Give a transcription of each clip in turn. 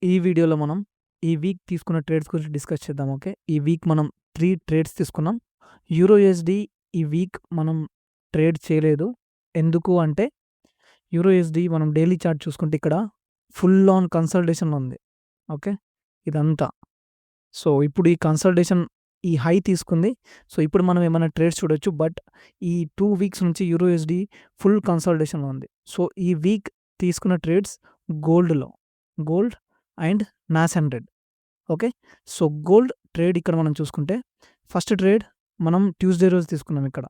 ఈ వీడియోలో మనం ఈ వీక్ తీసుకున్న ట్రేడ్స్ గురించి డిస్కస్ చేద్దాం. ఓకే. ఈ వీక్ మనం 3 ట్రేడ్స్ తీసుకున్నాం. యూరో యూఎస్‌డి ఈ వీక్ మనం ట్రేడ్ చేయలేదు. ఎందుకు అంటే యూరో యూఎస్‌డి మనం డైలీ చార్ట్ చూసుకుంటే ఇక్కడ ఫుల్ ఆన్ కన్సల్టేషన్‌లో ఉంది. ఓకే. ఇదంతా. సో, ఇప్పుడు ఈ కన్సల్టేషన్ ఈ హై తీసుకుంది. సో, ఇప్పుడు మనం ఏమైనా ట్రేడ్స్ చూడొచ్చు. బట్ ఈ 2 వీక్స్ నుంచి యూరో యూఎస్‌డి ఫుల్ కన్సల్టేషన్‌లో ఉంది. సో, ఈ వీక్ తీసుకున్న trades gold and Nas 100. Okay. So, gold trade ఇక్కడ మనం చూసుకుంటే ఫస్ట్ ట్రేడ్ మనం ట్యూస్‌డే రోజు తీసుకున్నాం ఇక్కడ.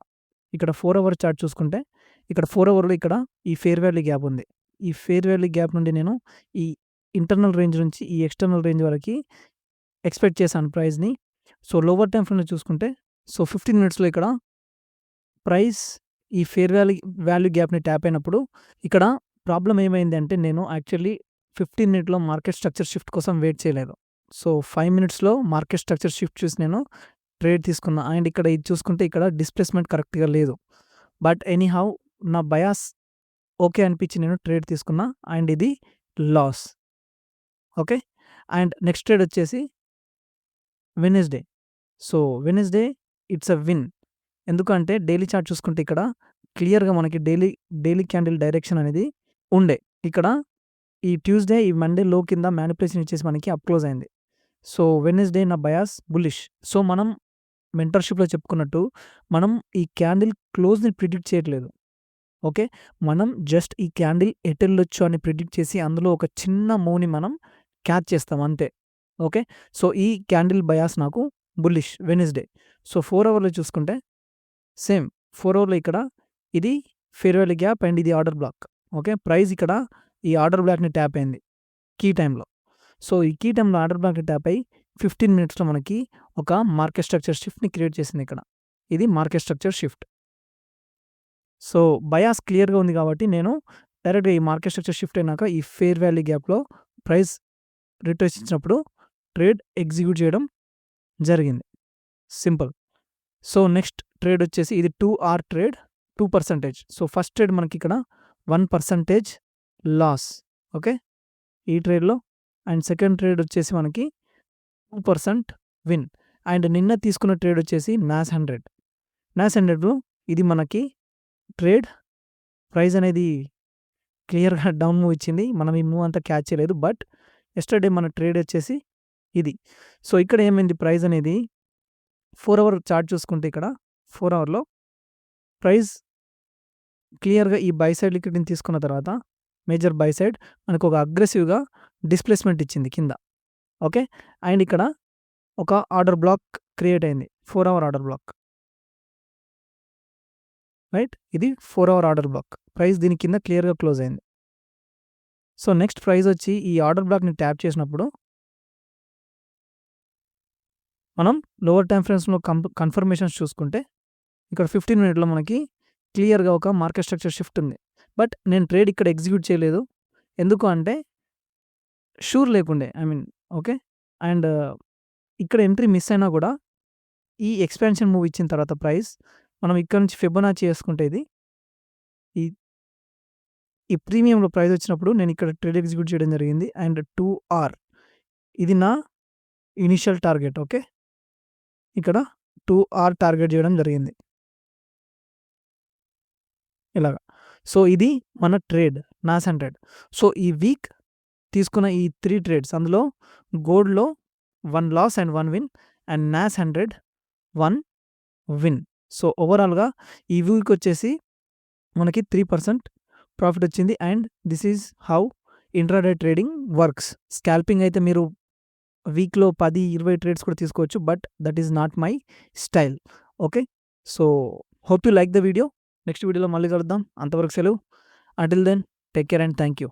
ఇక్కడ 4 అవర్ చార్ట్ చూసుకుంటే ఇక్కడ 4 అవర్‌లో ఇక్కడ ఈ ఫెయిర్ వాల్యూ గ్యాప్ ఉంది. ఈ ఫెయిర్ వాల్యూ గ్యాప్ నుండి నేను ఈ ఇంటర్నల్ రేంజ్ నుంచి ఈ ఎక్స్‌టర్నల్ రేంజ్ వరకి ఎక్స్‌పెక్ట్ చేశాను ప్రైస్‌ని. సో, లోవర్ టైమ్ ఫ్రేమ్‌లో చూసుకుంటే 15 మినిట్స్‌లో ఇక్కడ ప్రైస్ ఈ ఫెయిర్ వాల్యూ గ్యాప్‌ని ట్యాప్ అయినప్పుడు ఇక్కడ ప్రాబ్లమ్ ఏమైంది అంటే నేను యాక్చువల్లీ 15 మినిట్‌లో మార్కెట్ స్ట్రక్చర్ షిఫ్ట్ కోసం వెయిట్ చేయలేదు. సో, 5 మినిట్స్‌లో మార్కెట్ స్ట్రక్చర్ షిఫ్ట్ చూసి నేను ట్రేడ్ తీసుకున్నా. అండ్ ఇక్కడ ఇది చూసుకుంటే ఇక్కడ డిస్‌ప్లేస్‌మెంట్ కరెక్ట్‌గా లేదు. బట్ ఎనీహౌ నా బయాస్ ఓకే అనిపించి నేను ట్రేడ్ తీసుకున్నా. అండ్ ఇది loss. Okay. And next trade వచ్చేసి Wednesday. So, Wednesday it's a win. ఎందుకంటే డైలీ చార్ట్ చూసుకుంటే ఇక్కడ క్లియర్‌గా మనకి డైలీ క్యాండిల్ డైరెక్షన్ అనేది ఉండే. ఇక్కడ ఈ ట్యూస్‌డే, ఈ మండే లో కింద మ్యానిపులేషన్ ఇచ్చేసి మనకి అప్ క్లోజ్ అయింది. సో, వెడ్నెస్‌డే నా బయాస్ బుల్లిష్. సో, మనం మెంటర్‌షిప్‌లో చెప్పుకున్నట్టు మనం ఈ క్యాండిల్ క్లోజ్‌ని ప్రిడిక్ట్ చేయట్లేదు. ఓకే. మనం జస్ట్ ఈ క్యాండిల్ ఎటెళ్ళొచ్చు అని ప్రిడిక్ట్ చేసి అందులో ఒక చిన్న మూవ్‌ని మనం క్యాచ్ చేస్తాం అంతే. ఓకే. సో, ఈ క్యాండిల్ బయాస్ నాకు బుల్లిష్ వెడ్నెస్‌డే. సో, 4 అవర్‌లో చూసుకుంటే సేమ్ 4 అవర్‌లో ఇక్కడ ఇది ఫెయిర్ వాల్యూ గ్యాప్ అండ్ ఇది ఆర్డర్ బ్లాక్. ఓకే. ప్రైస్ ఇక్కడ ఈ ఆర్డర్ బ్లాక్‌ని ట్యాప్ అయింది కీ టైమ్‌లో. సో, ఈ కీ టైమ్‌లో ఆర్డర్ బ్లాక్‌ని ట్యాప్ అయ్యి 15 మినిట్స్‌లో మనకి ఒక మార్కెట్ స్ట్రక్చర్ షిఫ్ట్‌ని క్రియేట్ చేసింది ఇక్కడ. ఇది market structure shift. So, bias క్లియర్‌గా ఉంది కాబట్టి నేను డైరెక్ట్‌గా ఈ మార్కెట్ స్ట్రక్చర్ షిఫ్ట్ అయినాక ఈ ఫెయిర్ వాల్యూ గ్యాప్‌లో ప్రైస్ రిట్రేస్ ఇచ్చినప్పుడు ట్రేడ్ ఎగ్జిక్యూట్ చేయడం జరిగింది. సింపుల్. సో, నెక్స్ట్ ట్రేడ్ వచ్చేసి ఇది 2 hour trade 2%. So, first trade మనకి ఇక్కడ 1% లాస్. ఓకే. ఈ ట్రేడ్‌లో అండ్ సెకండ్ ట్రేడ్ వచ్చేసి మనకి 2% విన్. అండ్ నిన్న తీసుకున్న ట్రేడ్ వచ్చేసి నాస్ 100. నాస్ 100లో ఇది మనకి ట్రేడ్ ప్రైస్ అనేది క్లియర్‌గా డౌన్ మూవ్ ఇచ్చింది. మనం ఈ మూవ్ అంతా క్యాచ్ చేయలేదు. బట్ యెస్టర్‌డే మన ట్రేడ్ వచ్చేసి ఇది. సో, ఇక్కడ ఏమైంది ప్రైస్ అనేది 4 అవర్ చార్ట్ చూసుకుంటే ఇక్కడ 4 అవర్‌లో ప్రైస్ క్లియర్‌గా ఈ బై సైడ్ లిక్విడిటీని తీసుకున్న తర్వాత మేజర్ బై సైడ్ మనకు ఒక అగ్రెసివ్‌గా డిస్‌ప్లేస్‌మెంట్ ఇచ్చింది కింద. ఓకే. అండ్ ఇక్కడ ఒక ఆర్డర్ బ్లాక్ క్రియేట్ అయింది. 4 అవర్ ఆర్డర్ బ్లాక్. రైట్. ఇది 4 అవర్ ఆర్డర్ బ్లాక్. ప్రైస్ దీని కింద క్లియర్‌గా క్లోజ్ అయింది. సో, నెక్స్ట్ ప్రైస్ వచ్చి ఈ ఆర్డర్ బ్లాక్‌ని ట్యాప్ చేసినప్పుడు మనం లోవర్ టైమ్ ఫ్రేమ్స్‌లో కన్ఫర్మేషన్స్ చూసుకుంటే ఇక్కడ 15 మినిట్‌లో మనకి క్లియర్‌గా ఒక మార్కెట్ స్ట్రక్చర్ షిఫ్ట్ ఉంది. బట్ నేను ట్రేడ్ ఇక్కడ ఎగ్జిక్యూట్ చేయలేదు. ఎందుకు అంటే షూర్ లేకుండే. ఓకే. అండ్ ఇక్కడ ఎంట్రీ మిస్ అయినా కూడా ఈ ఎక్స్‌పాన్షన్ మూవ్ ఇచ్చిన తర్వాత ప్రైస్ మనం ఇక్కడ నుంచి ఫిబొనాచి చేసుకుంటే ఇది ఈ ప్రీమియంలో ప్రైస్ వచ్చినప్పుడు నేను ఇక్కడ ట్రేడ్ ఎగ్జిక్యూట్ చేయడం జరిగింది. అండ్ 2 అవర్ ఇది నా ఇనిషియల్ టార్గెట్. ఓకే. ఇక్కడ 2 అవర్ టార్గెట్ చేయడం జరిగింది. ఇలాగా. సో, ఇది మన ట్రేడ్ నాస్ 100. సో, ఈ వీక్ తీసుకున్న ఈ 3 ట్రేడ్స్ అందులో గోల్డ్‌లో 1 loss and 1 win and Nas 100 1 win. So, ఓవరాల్‌గా ఈ వీక్ వచ్చేసి మనకి 3% ప్రాఫిట్ వచ్చింది. And this is how intraday trading works. Scalping అయితే మీరు వీక్‌లో 10, 20 ట్రేడ్స్ కూడా తీసుకోవచ్చు. But that is not my style. Okay. So, hope you like the video. Next వీడియోలో మళ్ళీ కలుద్దాం. అంతవరకు సెలవు. Until then take care and thank you.